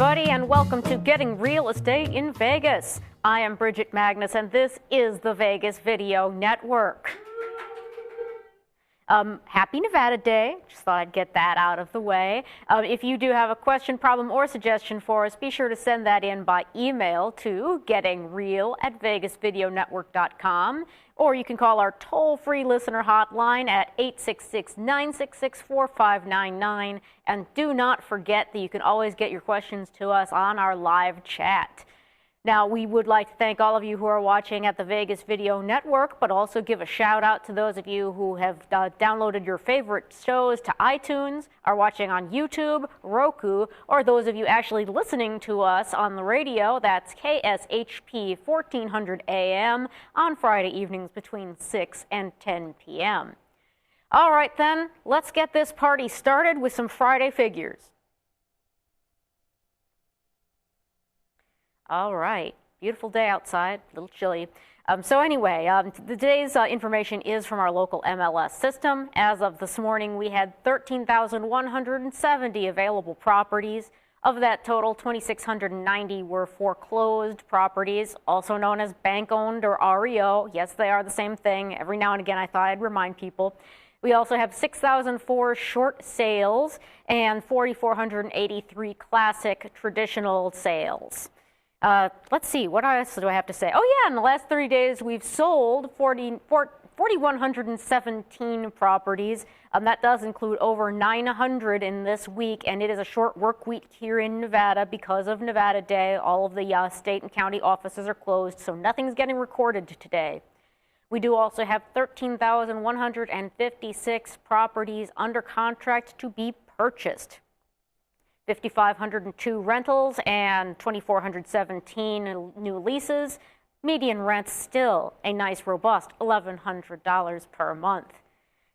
everybody, and welcome to Getting Real Estate in Vegas. I am Bridget Magnus, and this is the Vegas Video Network. Happy Nevada Day. Just thought I'd get that out of the way. If you do have a question, problem, or suggestion for us, be sure to send that in by email to gettingreal@vegasvideonetwork.com, or you can call our toll-free listener hotline at 866-966-4599. And do not forget that you can always get your questions to us on our live chat. Now, we would like to thank all of you who are watching at the Vegas Video Network, but also give a shout out to those of you who have downloaded your favorite shows to iTunes, are watching on YouTube, Roku, or those of you actually listening to us on the radio. That's KSHP 1400 AM on Friday evenings between 6 and 10 p.m. All right, then, let's get this party started with some Friday figures. All right, beautiful day outside, a little chilly. So anyway, today's information is from our local MLS system. As of this morning, we had 13,170 available properties. Of that total, 2,690 were foreclosed properties, also known as bank-owned or REO. Yes, they are the same thing. Every now and again, I thought I'd remind people. We also have 6,004 short sales and 4,483 classic traditional sales. Let's see, what else do I have to say? Oh yeah, in the last 30 days, we've sold 4,117 properties. That does include over 900 in this week, and it is a short work week here in Nevada because of Nevada Day. All of the state and county offices are closed, so nothing's getting recorded today. We do also have 13,156 properties under contract to be purchased. 5,502 rentals and 2,417 new leases. Median rent still a nice, robust $1,100 per month.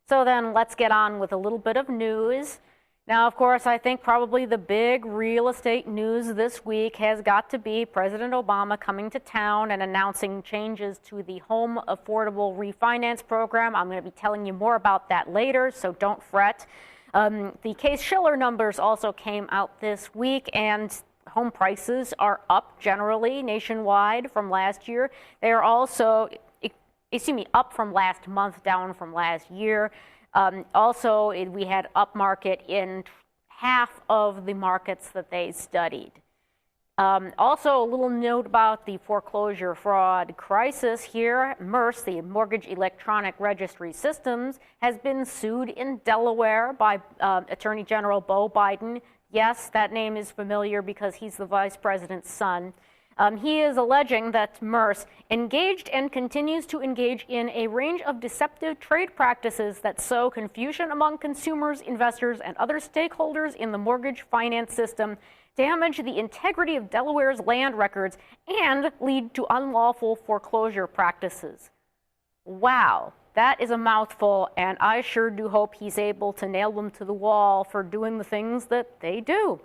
So then let's get on with a little bit of news. Now, of course, I think probably the big real estate news this week has got to be President Obama coming to town and announcing changes to the Home Affordable Refinance Program. I'm going to be telling you more about that later, so don't fret. The Case-Shiller numbers also came out this week, and home prices are up generally nationwide from last year. They are also, up from last month, down from last year. We had upmarket in half of the markets that they studied. Also, a little note about the foreclosure fraud crisis here. MERS, the Mortgage Electronic Registry Systems, has been sued in Delaware by Attorney General Beau Biden. Yes, that name is familiar because he's the vice president's son. He is alleging that MERS engaged and continues to engage in a range of deceptive trade practices that sow confusion among consumers, investors, and other stakeholders in the mortgage finance system, damage the integrity of Delaware's land records, and lead to unlawful foreclosure practices. Wow, that is a mouthful, and I sure do hope he's able to nail them to the wall for doing the things that they do.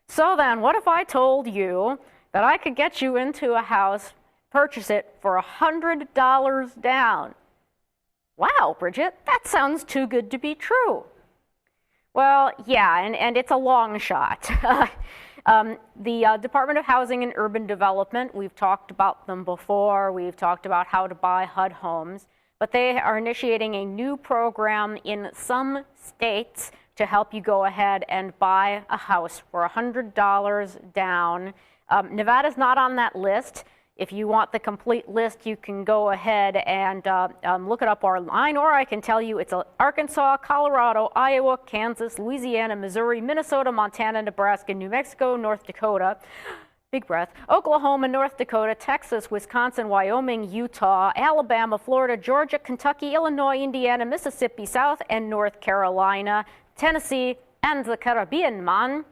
So then, what if I told you that I could get you into a house, purchase it for $100 down? Wow, Bridget, that sounds too good to be true. Well, yeah, and it's a long shot. The Department of Housing and Urban Development, we've talked about them before. We've talked about how to buy HUD homes, but they are initiating a new program in some states to help you go ahead and buy a house for $100 down. Nevada's not on that list. If you want the complete list, you can go ahead and look it up online, or I can tell you it's Arkansas, Colorado, Iowa, Kansas, Louisiana, Missouri, Minnesota, Montana, Nebraska, New Mexico, North Dakota, big breath, Oklahoma, North Dakota, Texas, Wisconsin, Wyoming, Utah, Alabama, Florida, Georgia, Kentucky, Illinois, Indiana, Mississippi, South and North Carolina, Tennessee, and the Caribbean, man.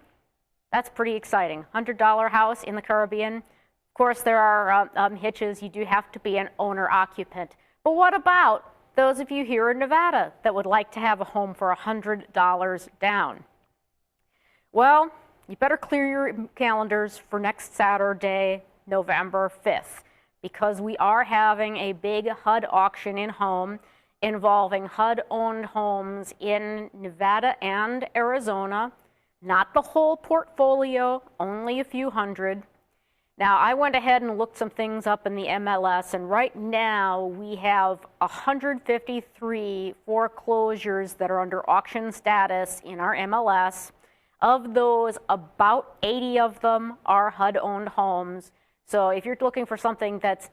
That's pretty exciting. $100 house in the Caribbean. Of course, there are hitches. You do have to be an owner-occupant. But what about those of you here in Nevada that would like to have a home for $100 down? Well, you better clear your calendars for next Saturday, November 5th, because we are having a big HUD auction in home involving HUD-owned homes in Nevada and Arizona. not the whole portfolio, only a few hundred. Now, I went ahead and looked some things up in the MLS, and right now we have 153 foreclosures that are under auction status in our MLS. Of those, about 80 of them are HUD-owned homes. So if you're looking for something that's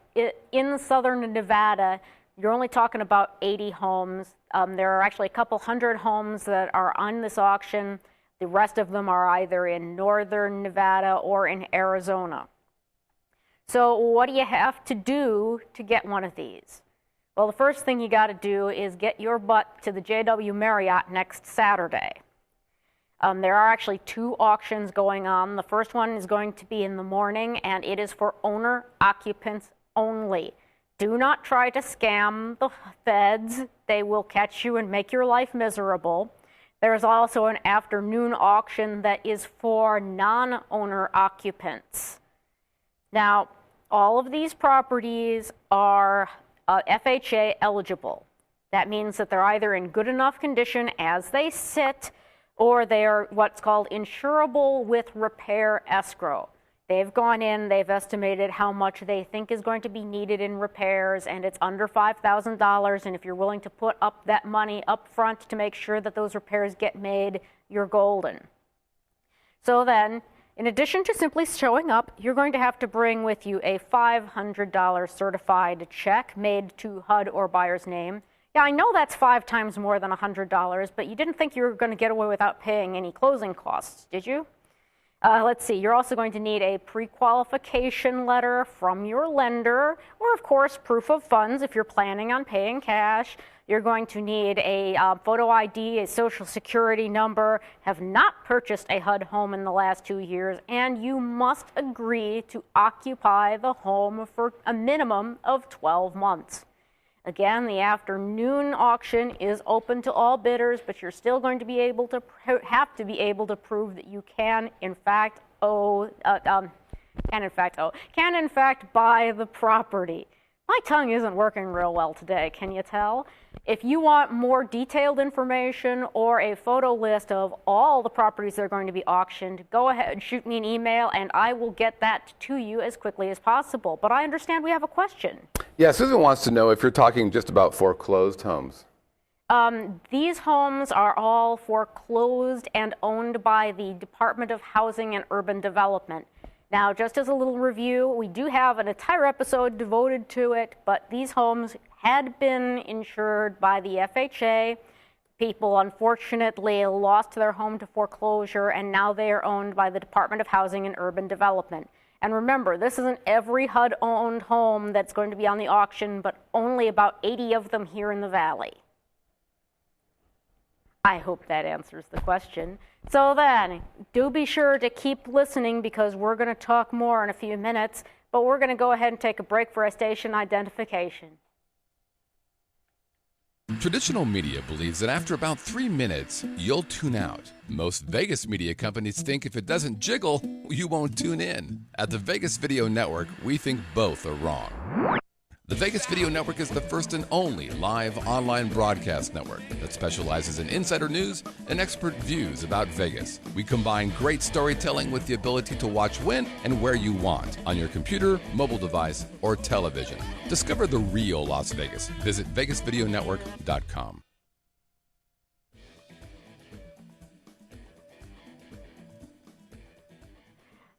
in southern Nevada, you're only talking about 80 homes. There are actually a couple hundred homes that are on this auction. The rest of them are either in northern Nevada or in Arizona. So what do you have to do to get one of these? Well, the first thing you got to do is get your butt to the JW Marriott next Saturday. There are actually two auctions going on. The first one is going to be in the morning, and it is for owner occupants only. Do not try to scam the feds. They will catch you and make your life miserable. There is also an afternoon auction that is for non-owner occupants. Now, all of these properties are FHA eligible. That means that they're either in good enough condition as they sit, or they are what's called insurable with repair escrow. They've gone in, they've estimated how much they think is going to be needed in repairs, and it's under $5,000, and if you're willing to put up that money up front to make sure that those repairs get made, you're golden. So then, in addition to simply showing up, you're going to have to bring with you a $500 certified check made to HUD or buyer's name. Yeah, I know that's 5 times more than $100, but you didn't think you were going to get away without paying any closing costs, did you? Let's see, you're also going to need a pre-qualification letter from your lender, or of course, proof of funds if you're planning on paying cash. You're going to need a photo ID, a social security number, have not purchased a HUD home in the last 2 years, and you must agree to occupy the home for a minimum of 12 months. Again, the afternoon auction is open to all bidders, but you're still going to be able to have to be able to prove that you can in fact buy the property. My tongue isn't working real well today, can you tell? If you want more detailed information or a photo list of all the properties that are going to be auctioned, go ahead and shoot me an email and I will get that to you as quickly as possible. But I understand we have a question. Yeah, Susan wants to know if you're talking just about foreclosed homes. These homes are all foreclosed and owned by the Department of Housing and Urban Development. Now, just as a little review, we do have an entire episode devoted to it, but these homes had been insured by the FHA. People, unfortunately, lost their home to foreclosure, and now they are owned by the Department of Housing and Urban Development. And remember, this isn't every HUD-owned home that's going to be on the auction, but only about 80 of them here in the Valley. I hope that answers the question. So then, do be sure to keep listening because we're going to talk more in a few minutes, but we're going to go ahead and take a break for our station identification. Traditional media believes that after about 3 minutes, you'll tune out. Most Vegas media companies think if it doesn't jiggle, you won't tune in. At the Vegas Video Network, we think both are wrong. The Vegas Video Network is the first and only live online broadcast network that specializes in insider news and expert views about Vegas. We combine great storytelling with the ability to watch when and where you want on your computer, mobile device, or television. Discover the real Las Vegas. Visit vegasvideonetwork.com.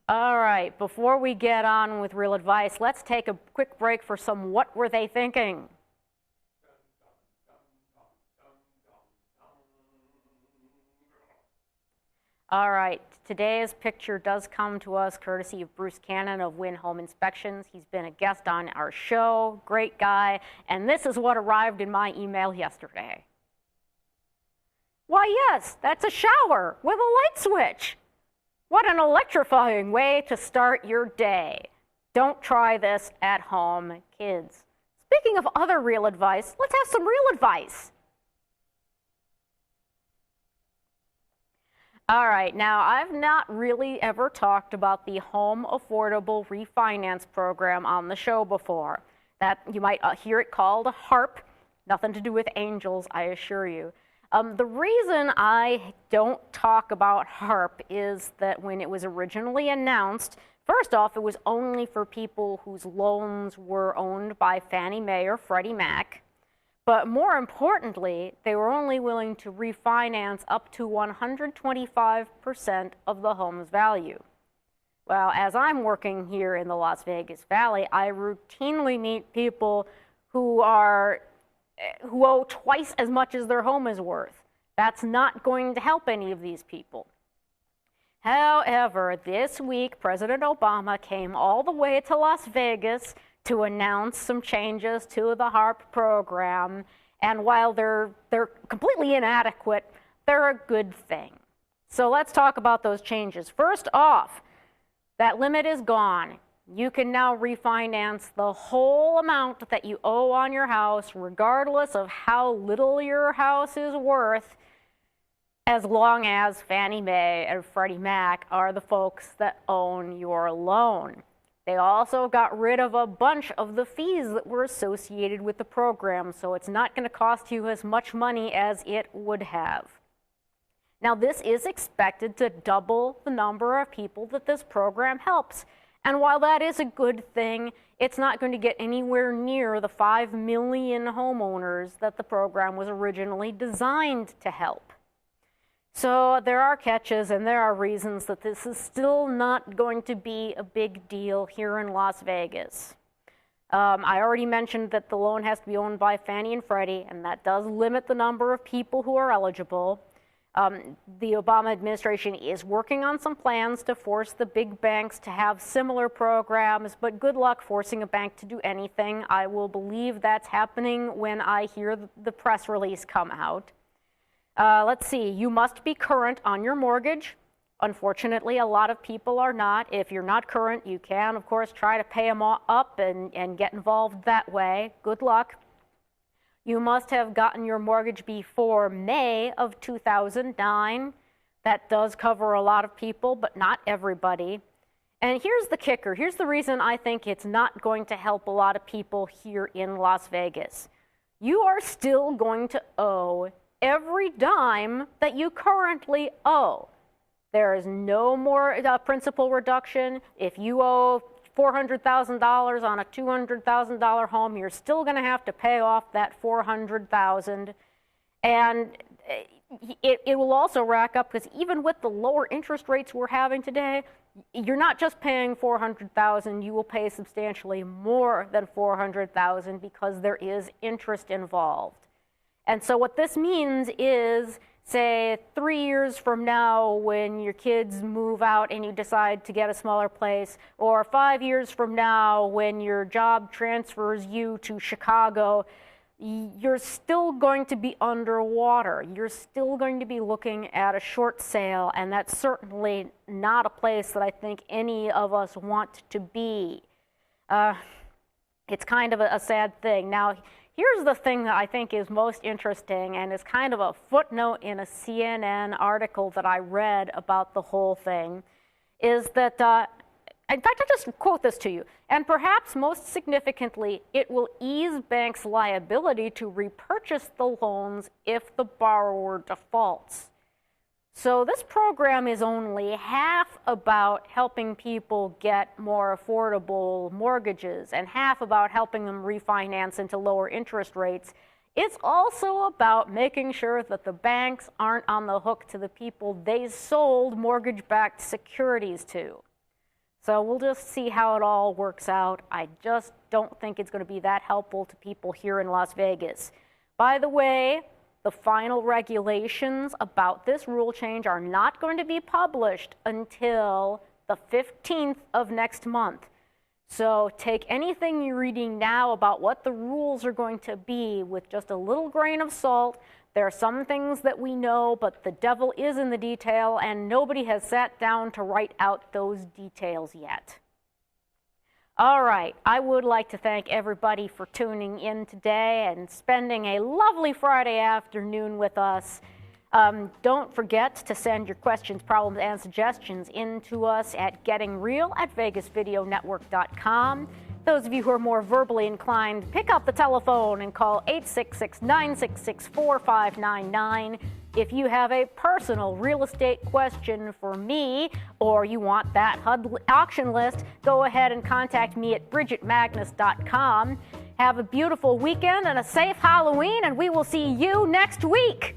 All right, before we get on with real advice, let's take a quick break for some What Were They Thinking? All right, today's picture does come to us courtesy of Bruce Cannon of Win Home Inspections. He's been a guest on our show, great guy, and this is what arrived in my email yesterday. Why, yes, that's a shower with a light switch. What an electrifying way to start your day. Don't try this at home, kids. Speaking of other real advice, let's have some real advice. All right, now I've not really ever talked about the Home Affordable Refinance Program on the show before. That you might hear it called HARP, nothing to do with angels, I assure you. The reason I don't talk about HARP is that when it was originally announced, first off, it was only for people whose loans were owned by Fannie Mae or Freddie Mac. But more importantly, they were only willing to refinance up to 125% of the home's value. Well, as I'm working here in the Las Vegas Valley, I routinely meet people who owe twice as much as their home is worth. That's not going to help any of these people. However, this week, President Obama came all the way to Las Vegas to announce some changes to the HARP program, and while they're completely inadequate, they're a good thing. So let's talk about those changes. First off, that limit is gone. You can now refinance the whole amount that you owe on your house, regardless of how little your house is worth, as long as Fannie Mae and Freddie Mac are the folks that own your loan. They also got rid of a bunch of the fees that were associated with the program, so it's not going to cost you as much money as it would have. Now, this is expected to double the number of people that this program helps. And while that is a good thing, it's not going to get anywhere near the 5 million homeowners that the program was originally designed to help. So there are catches and there are reasons that this is still not going to be a big deal here in Las Vegas. I already mentioned that the loan has to be owned by Fannie and Freddie, and that does limit the number of people who are eligible. The Obama administration is working on some plans to force the big banks to have similar programs, but good luck forcing a bank to do anything. I will believe that's happening when I hear the press release come out. Let's see, you must be current on your mortgage. Unfortunately, a lot of people are not. If you're not current, you can, of course, try to pay them up and get involved that way. Good luck. You must have gotten your mortgage before May of 2009. That does cover a lot of people, but not everybody. And here's the kicker. Here's the reason I think it's not going to help a lot of people here in Las Vegas. You are still going to owe every dime that you currently owe. There is no more principal reduction. If you owe $400,000 on a $200,000 home, you're still going to have to pay off that $400,000. And it will also rack up, because even with the lower interest rates we're having today, you're not just paying $400,000, you will pay substantially more than $400,000 because there is interest involved. And so what this means is, say, 3 years from now when your kids move out and you decide to get a smaller place, or 5 years from now when your job transfers you to Chicago, you're still going to be underwater. You're still going to be looking at a short sale, and that's certainly not a place that I think any of us want to be. It's kind of a sad thing. Now, here's the thing that I think is most interesting, and is kind of a footnote in a CNN article that I read about the whole thing, is that, in fact, I'll just quote this to you, and perhaps most significantly, it will ease banks' liability to repurchase the loans if the borrower defaults. So this program is only half about helping people get more affordable mortgages and half about helping them refinance into lower interest rates. It's also about making sure that the banks aren't on the hook to the people they sold mortgage-backed securities to. So we'll just see how it all works out. I just don't think it's going to be that helpful to people here in Las Vegas. By the way, the final regulations about this rule change are not going to be published until the 15th of next month. So take anything you're reading now about what the rules are going to be with just a little grain of salt. There are some things that we know, but the devil is in the detail, and nobody has sat down to write out those details yet. All right, I would like to thank everybody for tuning in today and spending a lovely Friday afternoon with us. Don't forget to send your questions, problems, and suggestions in to us at gettingreal@vegasvideonetwork.com. Those of you who are more verbally inclined, pick up the telephone and call 866-966-4599. If you have a personal real estate question for me, or you want that HUD auction list, go ahead and contact me at bridgetmagnus.com. Have a beautiful weekend and a safe Halloween, and we will see you next week.